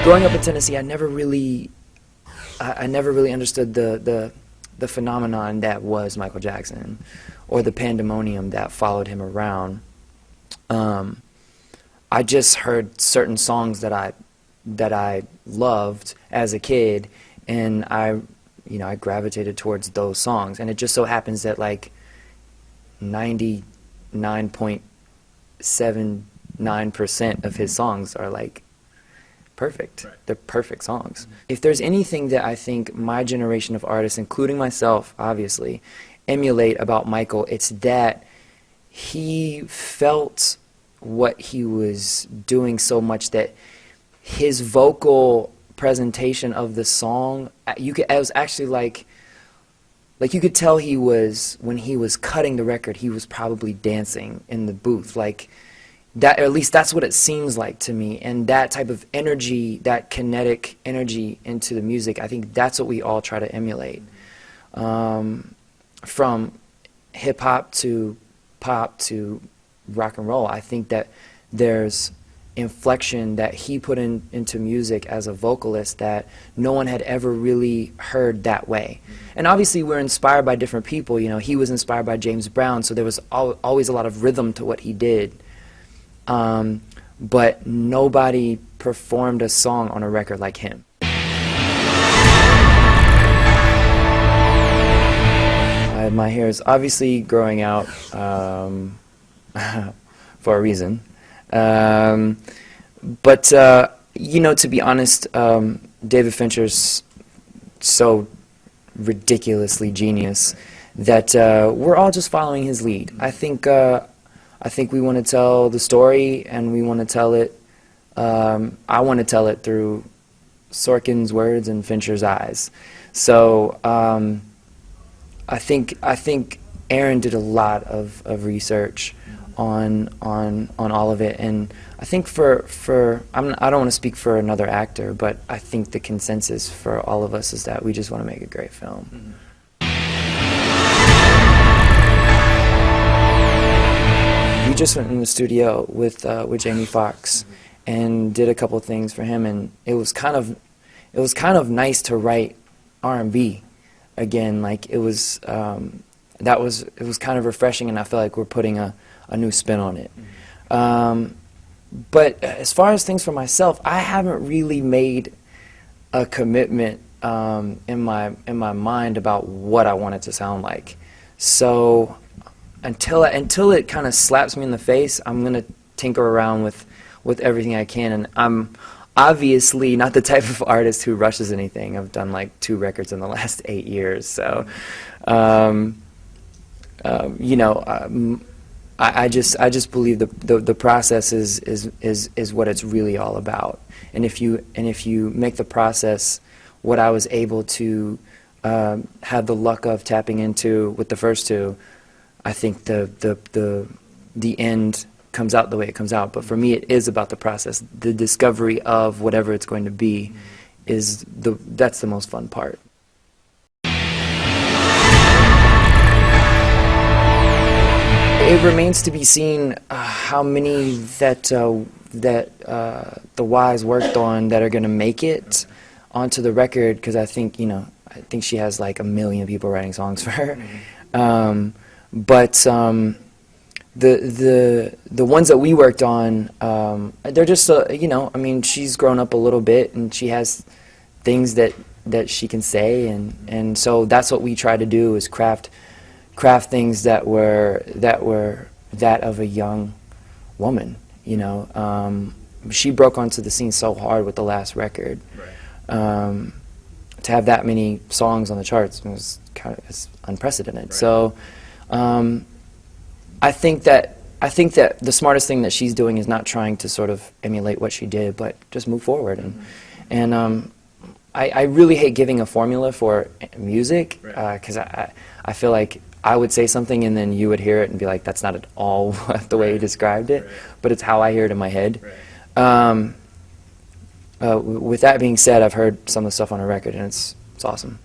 Growing up in Tennessee, I never really understood the phenomenon that was Michael Jackson, or the pandemonium that followed him around. I just heard certain songs that I loved as a kid, and I gravitated towards those songs. And it just so happens that like 99.79% of his songs are like perfect. Right. They're perfect songs. Mm-hmm. If there's anything that I think my generation of artists, including myself, obviously, emulate about Michael, it's that he felt what he was doing so much that his vocal presentation of the song, it was actually like you could tell he was, when he was cutting the record, he was probably dancing in the booth, like that, or at least that's what it seems like to me. And that type of energy, that kinetic energy into the music, I think that's what we all try to emulate. From hip-hop to pop to rock and roll, I think that there's inflection that he put into music as a vocalist that no one had ever really heard that way. And obviously we're inspired by different people. You know, he was inspired by James Brown, so there was always a lot of rhythm to what he did. But nobody performed a song on a record like him. My hair is obviously growing out for a reason. But you know, to be honest, David Fincher's so ridiculously genius that we're all just following his lead. I think we want to tell the story, and we want to tell it. I want to tell it through Sorkin's words and Fincher's eyes. So I think Aaron did a lot of research on all of it, and I think I don't want to speak for another actor, but I think the consensus for all of us is that we just want to make a great film. Mm-hmm. We just went in the studio with Jamie Foxx and did a couple of things for him, and it was kind of nice to write R&B again. Like it was kind of refreshing, and I feel like we're putting a new spin on it. But as far as things for myself, I haven't really made a commitment in my mind about what I want it to sound like. So until it kind of slaps me in the face, I'm gonna tinker around with everything I can. And I'm obviously not the type of artist who rushes anything. I've done like 2 records in the last 8 years, so you know. I just believe the process is what it's really all about. And if you make the process what I was able to have the luck of tapping into with the first 2, I think the end comes out the way it comes out. But for me, it is about the process. The discovery of whatever it's going to be that's the most fun part. It remains to be seen how many that the Wise worked on that are going to make it onto the record, because I think she has like 1 million people writing songs for her. But the ones that we worked on, they're just I mean, she's grown up a little bit, and she has things that she can say, and so that's what we try to do, is craft things that were that of a young woman. You know, she broke onto the scene so hard with the last record. Right. To have that many songs on the charts was it's unprecedented. Right. So I think that the smartest thing that she's doing is not trying to sort of emulate what she did, but just move forward. And I really hate giving a formula for music, because I feel like I would say something and then you would hear it and be like, that's not at all the way you described it, but it's how I hear it in my head. With that being said, I've heard some of the stuff on a record, and it's awesome.